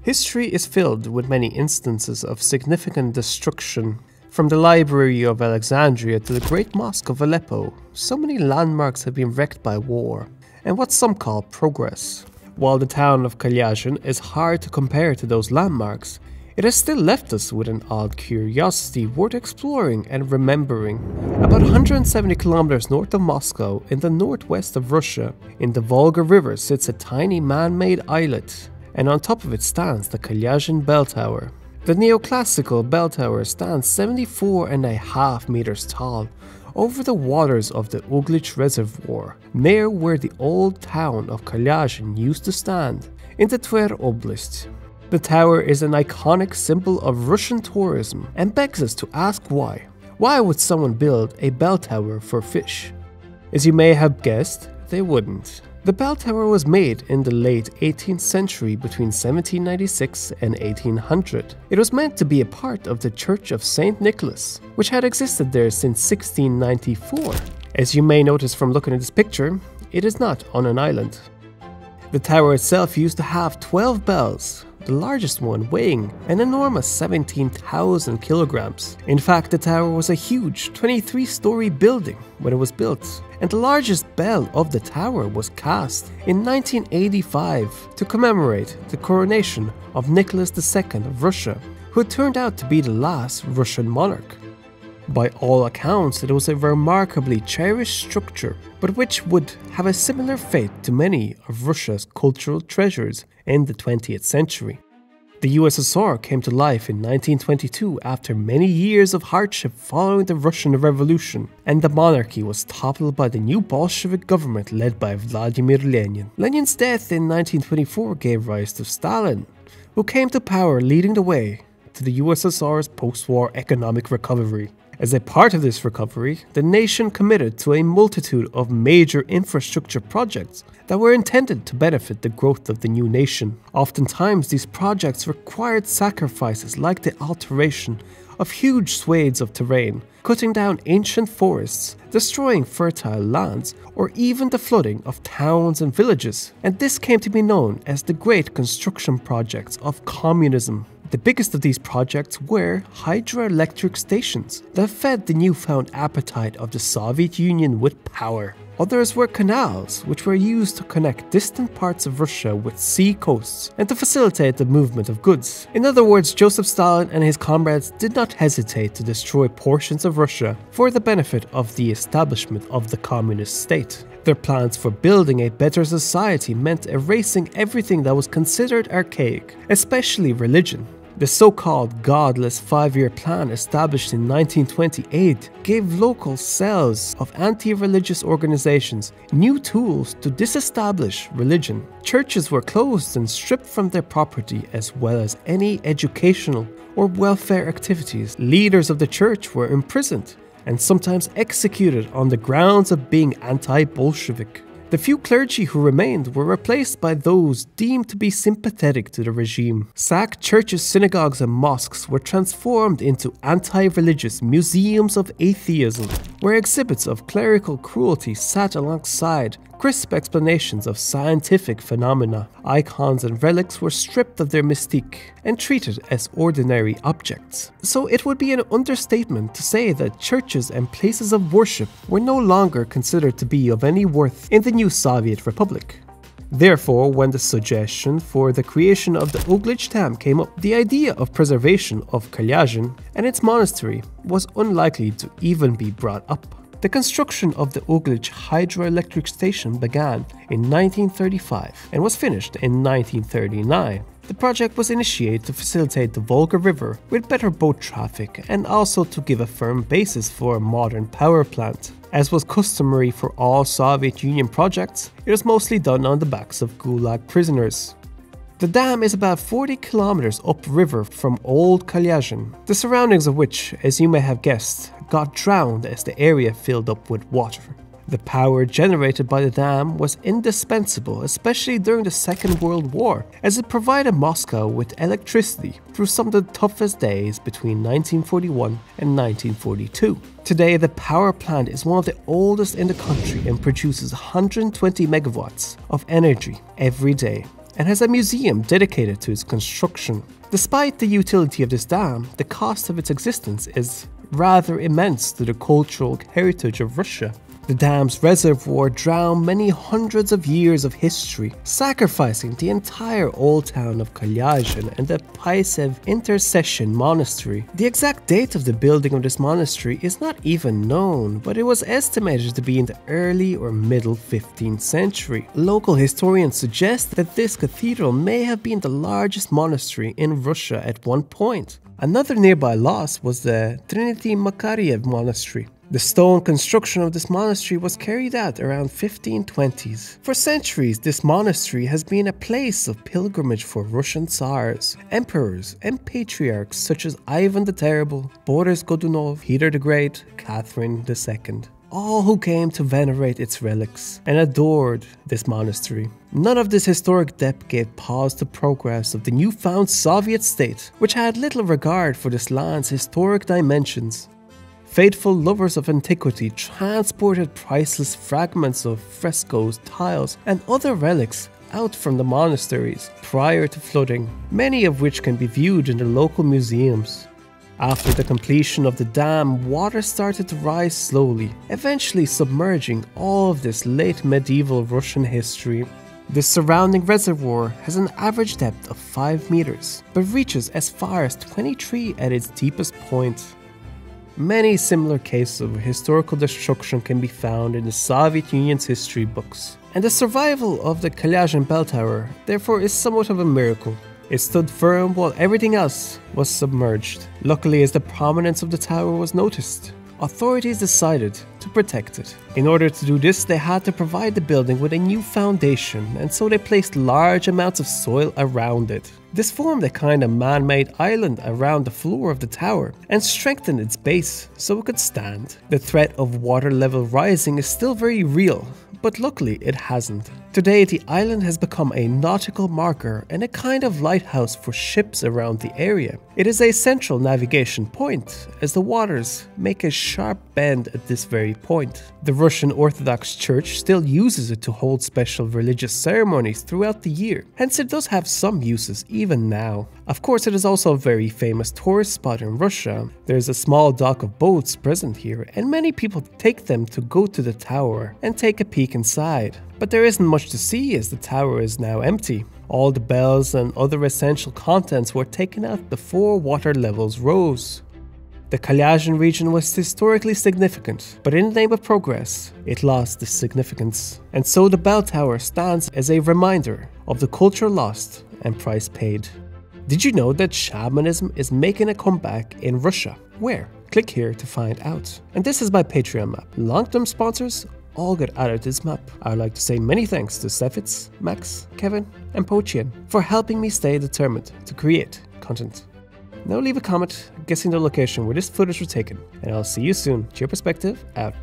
History is filled with many instances of significant destruction. From the Library of Alexandria to the Great Mosque of Aleppo, so many landmarks have been wrecked by war, and what some call progress. While the town of Kalyazin is hard to compare to those landmarks, it has still left us with an odd curiosity worth exploring and remembering. About 170 kilometers north of Moscow, in the northwest of Russia, in the Volga River sits a tiny man-made islet, and on top of it stands the Kalyazin Bell Tower. The neoclassical bell tower stands 74.5 meters tall over the waters of the Uglich Reservoir, near where the old town of Kalyazin used to stand, in the Tver Oblast. The tower is an iconic symbol of Russian tourism and begs us to ask why. Why would someone build a bell tower for fish? As you may have guessed, they wouldn't. The bell tower was made in the late 18th century between 1796 and 1800. It was meant to be a part of the Church of St. Nicholas, which had existed there since 1694. As you may notice from looking at this picture, it is not on an island. The tower itself used to have 12 bells, the largest one weighing an enormous 17,000 kilograms. In fact, the tower was a huge 23-story building when it was built, and the largest bell of the tower was cast in 1985 to commemorate the coronation of Nicholas II of Russia, who turned out to be the last Russian monarch. By all accounts, it was a remarkably cherished structure, but which would have a similar fate to many of Russia's cultural treasures in the 20th century. The USSR came to life in 1922 after many years of hardship following the Russian Revolution, and the monarchy was toppled by the new Bolshevik government led by Vladimir Lenin. Lenin's death in 1924 gave rise to Stalin, who came to power leading the way to the USSR's post-war economic recovery. As a part of this recovery, the nation committed to a multitude of major infrastructure projects that were intended to benefit the growth of the new nation. Oftentimes, these projects required sacrifices like the alteration of huge swathes of terrain, cutting down ancient forests, destroying fertile lands, or even the flooding of towns and villages. And this came to be known as the Great Construction Projects of Communism. The biggest of these projects were hydroelectric stations that fed the newfound appetite of the Soviet Union with power. Others were canals, which were used to connect distant parts of Russia with sea coasts and to facilitate the movement of goods. In other words, Joseph Stalin and his comrades did not hesitate to destroy portions of Russia for the benefit of the establishment of the communist state. Their plans for building a better society meant erasing everything that was considered archaic, especially religion. The so-called godless 5-year plan established in 1928 gave local cells of anti-religious organizations new tools to disestablish religion. Churches were closed and stripped from their property, as well as any educational or welfare activities. Leaders of the church were imprisoned and sometimes executed on the grounds of being anti-Bolshevik. The few clergy who remained were replaced by those deemed to be sympathetic to the regime. Sacked churches, synagogues and mosques were transformed into anti-religious museums of atheism, where exhibits of clerical cruelty sat alongside crisp explanations of scientific phenomena. Icons and relics were stripped of their mystique and treated as ordinary objects. So it would be an understatement to say that churches and places of worship were no longer considered to be of any worth in the new Soviet Republic. Therefore, when the suggestion for the creation of the Uglich Dam came up, the idea of preservation of Kalyazin and its monastery was unlikely to even be brought up. The construction of the Uglich hydroelectric station began in 1935 and was finished in 1939. The project was initiated to facilitate the Volga River with better boat traffic and also to give a firm basis for a modern power plant. As was customary for all Soviet Union projects, it was mostly done on the backs of Gulag prisoners. The dam is about 40 kilometers upriver from Old Kalyazin, the surroundings of which, as you may have guessed, got drowned as the area filled up with water. The power generated by the dam was indispensable, especially during the Second World War, as it provided Moscow with electricity through some of the toughest days between 1941 and 1942. Today, the power plant is one of the oldest in the country and produces 120 megawatts of energy every day. and has a museum dedicated to its construction. Despite the utility of this dam, the cost of its existence is rather immense to the cultural heritage of Russia. The dam's reservoir drowned many hundreds of years of history, sacrificing the entire old town of Kalyazin and the Paisev Intercession Monastery. The exact date of the building of this monastery is not even known, but it was estimated to be in the early or middle 15th century. Local historians suggest that this cathedral may have been the largest monastery in Russia at one point. Another nearby loss was the Trinity Makariev Monastery. The stone construction of this monastery was carried out around 1520s. For centuries, this monastery has been a place of pilgrimage for Russian tsars, emperors, and patriarchs such as Ivan the Terrible, Boris Godunov, Peter the Great, Catherine II. All who came to venerate its relics and adored this monastery. None of this historic depth gave pause to progress of the newfound Soviet state, which had little regard for this land's historic dimensions. Faithful lovers of antiquity transported priceless fragments of frescoes, tiles, and other relics out from the monasteries prior to flooding, many of which can be viewed in the local museums. After the completion of the dam, water started to rise slowly, eventually submerging all of this late medieval Russian history. The surrounding reservoir has an average depth of 5 meters, but reaches as far as 23 at its deepest point. Many similar cases of historical destruction can be found in the Soviet Union's history books, and the survival of the Kalyazin bell tower therefore is somewhat of a miracle. It stood firm while everything else was submerged. Luckily, as the prominence of the tower was noticed, authorities decided to protect it. In order to do this, they had to provide the building with a new foundation, and so they placed large amounts of soil around it. This formed a kind of man-made island around the floor of the tower and strengthened its base so it could stand. The threat of water level rising is still very real, but luckily it hasn't. Today, the island has become a nautical marker and a kind of lighthouse for ships around the area. It is a central navigation point, as the waters make a sharp bend at this very point. The Russian Orthodox Church still uses it to hold special religious ceremonies throughout the year, hence it does have some uses even now. Of course, it is also a very famous tourist spot in Russia. There is a small dock of boats present here, and many people take them to go to the tower and take a peek inside. But there isn't much to see as the tower is now empty. All the bells and other essential contents were taken out before water levels rose. The Kalyazin region was historically significant, but in the name of progress, it lost its significance. And so the bell tower stands as a reminder of the culture lost and price paid. Did you know that shamanism is making a comeback in Russia? Where? Click here to find out. And this is my Patreon map. Long-term sponsors all get added to this map. I'd like to say many thanks to Sefitz, Max, Kevin, and Pochian for helping me stay determined to create content. Now leave a comment guessing the location where this footage was taken, and I'll see you soon. Cheer Perspective out.